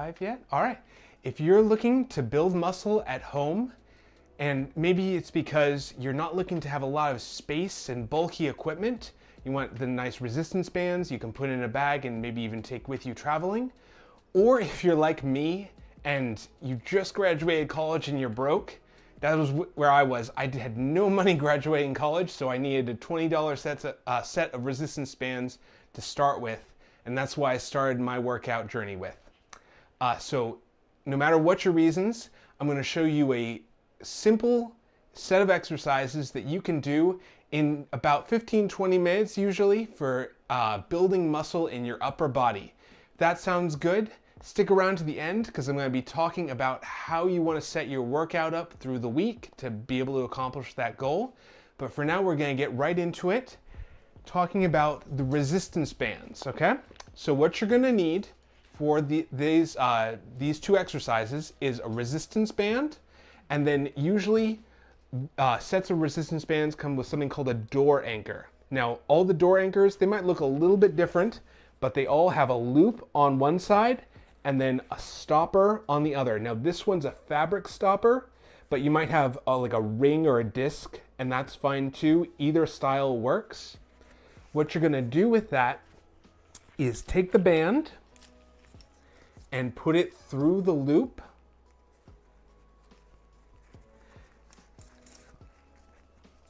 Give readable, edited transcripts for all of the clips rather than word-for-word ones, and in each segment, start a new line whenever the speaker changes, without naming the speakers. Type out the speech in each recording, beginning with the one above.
5 yet? All right. If you're looking to build muscle at home, and maybe it's because you're not looking to have a lot of space and bulky equipment, you want the nice resistance bands you can put in a bag and maybe even take with you traveling. Or if you're like me and you just graduated college and you're broke, that was where I was. I had no money graduating college, so I needed a $20 set of resistance bands to start with, and that's why I started my workout journey with. So no matter what your reasons, I'm going to show you a simple set of exercises that you can do in about 15-20 minutes usually for building muscle in your upper body. If that sounds good, stick around to the end because I'm going to be talking about how you want to set your workout up through the week to be able to accomplish that goal. But for now, we're going to get right into it, talking about the resistance bands, okay? So what you're going to need for these two exercises is a resistance band, and then usually sets of resistance bands come with something called a door anchor. Now, all the door anchors, they might look a little bit different, but they all have a loop on one side and then a stopper on the other. Now this one's a fabric stopper, but you might have like a ring or a disc, and that's fine too. Either style works. What you're gonna do with that is take the band and put it through the loop.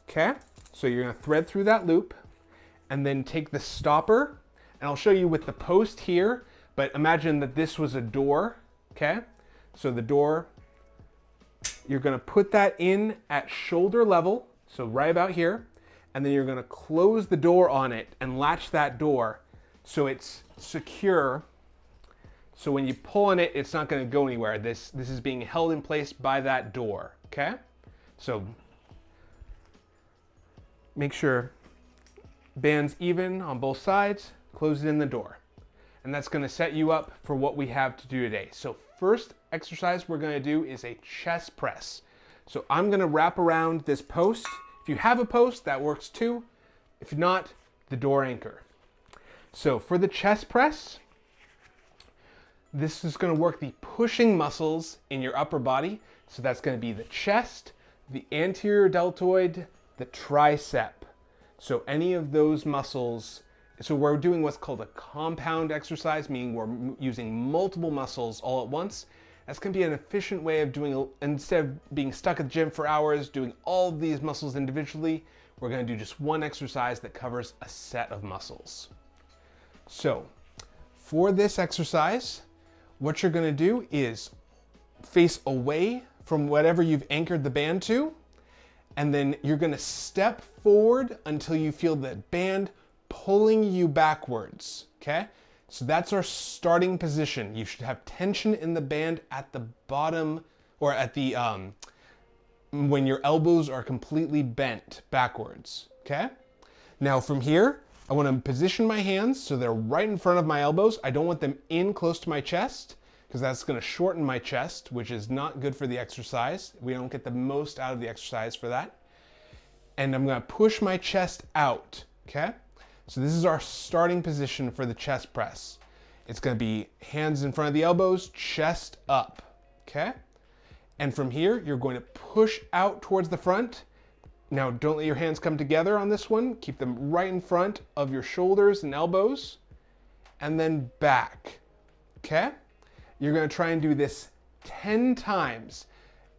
Okay, so you're gonna thread through that loop and then take the stopper, and I'll show you with the post here, but imagine that this was a door, okay? So the door, you're gonna put that in at shoulder level, so right about here, and then you're gonna close the door on it and latch that door so it's secure. So when you pull on it, it's not gonna go anywhere. This is being held in place by that door, okay? So make sure band's even on both sides, close it in the door. And that's gonna set you up for what we have to do today. So first exercise we're gonna do is a chest press. So I'm gonna wrap around this post. If you have a post, that works too. If not, the door anchor. So for the chest press, this is gonna work the pushing muscles in your upper body. So that's gonna be the chest, the anterior deltoid, the tricep. So any of those muscles. So we're doing what's called a compound exercise, meaning we're using multiple muscles all at once. That's going to be an efficient way of doing, instead of being stuck at the gym for hours, doing all of these muscles individually, we're going to do just one exercise that covers a set of muscles. So for this exercise, what you're going to do is face away from whatever you've anchored the band to, and then you're going to step forward until you feel the band pulling you backwards, okay? So that's our starting position. You should have tension in the band at the bottom, or at the, when your elbows are completely bent backwards, okay? Now from here, I want to position my hands so they're right in front of my elbows. I don't want them in close to my chest, because that's going to shorten my chest, which is not good for the exercise. We don't get the most out of the exercise for that. And I'm going to push my chest out, okay? So this is our starting position for the chest press. It's going to be hands in front of the elbows, chest up, okay? And from here, you're going to push out towards the front. Now, don't let your hands come together on this one. Keep them right in front of your shoulders and elbows, and then back, okay? You're going to try and do this 10 times.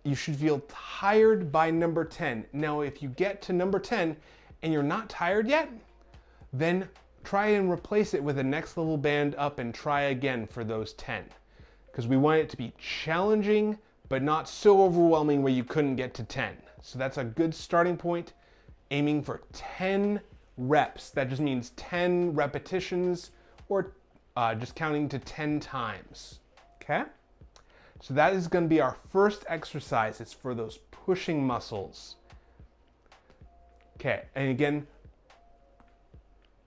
You should feel tired by number 10. Now, if you get to number 10 and you're not tired yet, then try and replace it with a next level band up and try again for those 10. Because we want it to be challenging, but not so overwhelming where you couldn't get to 10. So that's a good starting point, aiming for 10 reps. That just means 10 repetitions, or just counting to 10 times, okay? So that is gonna be our first exercise. It's for those pushing muscles. Okay, and again,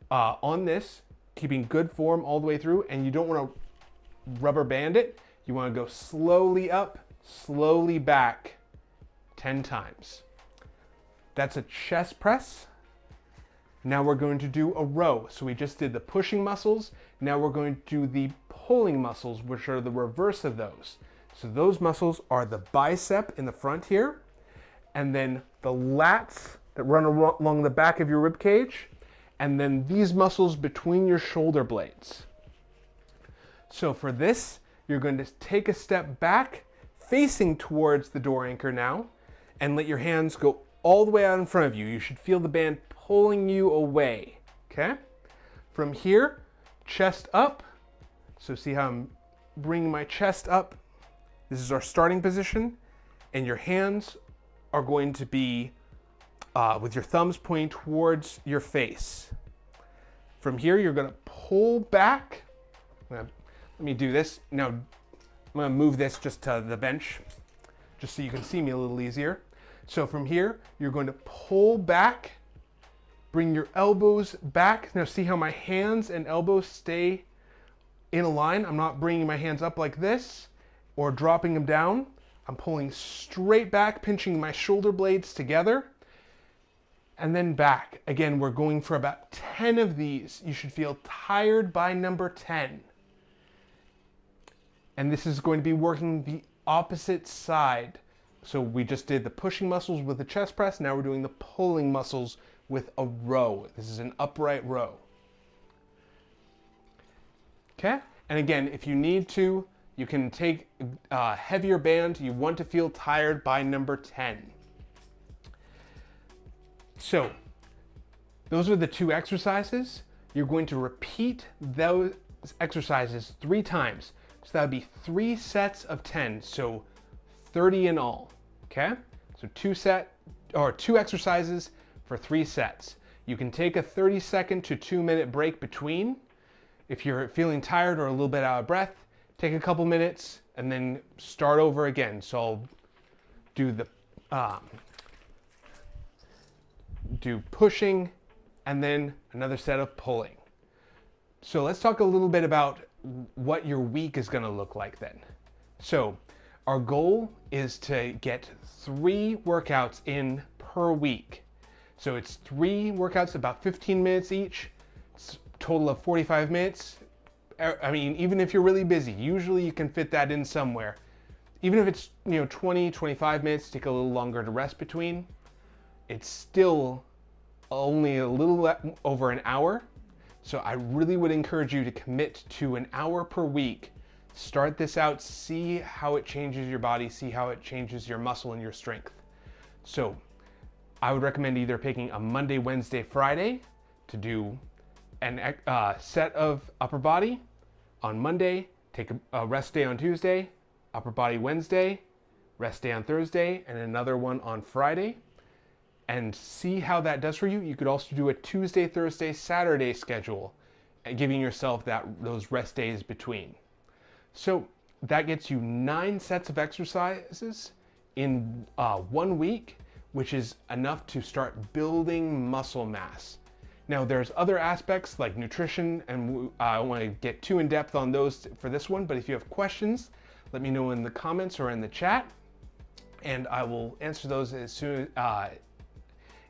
on this, keeping good form all the way through, and you don't want to rubber band it. You want to go slowly up, slowly back 10 times. That's a chest press. Now we're going to do a row. So we just did the pushing muscles. Now we're going to do the pulling muscles, which are the reverse of those. So those muscles are the bicep in the front here, and then the lats that run along the back of your rib cage, and then these muscles between your shoulder blades. So for this, you're going to take a step back, facing towards the door anchor now, and let your hands go all the way out in front of you. You should feel the band pulling you away, okay? From here, chest up. So see how I'm bringing my chest up? This is our starting position, and your hands are going to be with your thumbs pointing towards your face. From here, you're going to pull back. Let me do this. Now, I'm going to move this just to the bench, just so you can see me a little easier. So from here, you're going to pull back, bring your elbows back. Now see how my hands and elbows stay in a line? I'm not bringing my hands up like this or dropping them down. I'm pulling straight back, pinching my shoulder blades together, and then back. Again, we're going for about 10 of these. You should feel tired by number 10. And this is going to be working the opposite side. So we just did the pushing muscles with the chest press. Now we're doing the pulling muscles with a row. This is an upright row. Okay? And again, if you need to, you can take a heavier band. You want to feel tired by number 10. So those are the 2 exercises. You're going to repeat those exercises 3 times. So that would be 3 sets of 10. So 30 in all. Okay? So 2 exercises for 3 sets. You can take a 30-second to 2-minute break between. If you're feeling tired or a little bit out of breath, take a couple minutes and then start over again. So I'll do the do pushing and then another set of pulling. So let's talk a little bit about what your week is going to look like then. So our goal is to get 3 workouts in per week. So it's 3 workouts, about 15 minutes each. It's a total of 45 minutes. I mean, even if you're really busy, usually you can fit that in somewhere. Even if it's, 20, 25 minutes, take a little longer to rest between. It's still only a little over an hour. So I really would encourage you to commit to an hour per week. Start this out, see how it changes your body, see how it changes your muscle and your strength. So I would recommend either picking a Monday, Wednesday, Friday to do a set of upper body on Monday, take a rest day on Tuesday, upper body Wednesday, rest day on Thursday, and another one on Friday. And see how that does for you. You could also do a Tuesday, Thursday, Saturday schedule, giving yourself those rest days between. So that gets you 9 sets of exercises in 1 week, which is enough to start building muscle mass. Now there's other aspects like nutrition, and I don't want to get too in depth on those for this one, but if you have questions, let me know in the comments or in the chat, and I will answer those as soon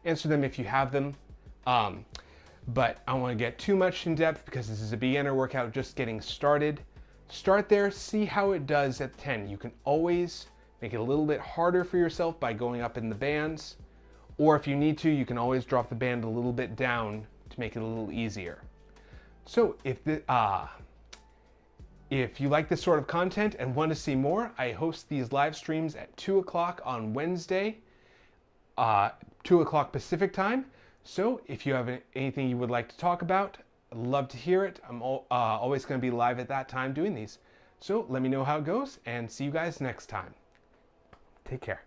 answer them if you have them. But I don't want to get too much in depth because this is a beginner workout just getting started. Start there, see how it does at 10. You can always make it a little bit harder for yourself by going up in the bands, or if you need to, you can always drop the band a little bit down to make it a little easier. So if you like this sort of content and want to see more, I host these live streams at 2 o'clock on Wednesday, 2 o'clock Pacific time. So if you have anything you would like to talk about, I'd love to hear it. I'm always going to be live at that time doing these. So let me know how it goes and see you guys next time. Take care.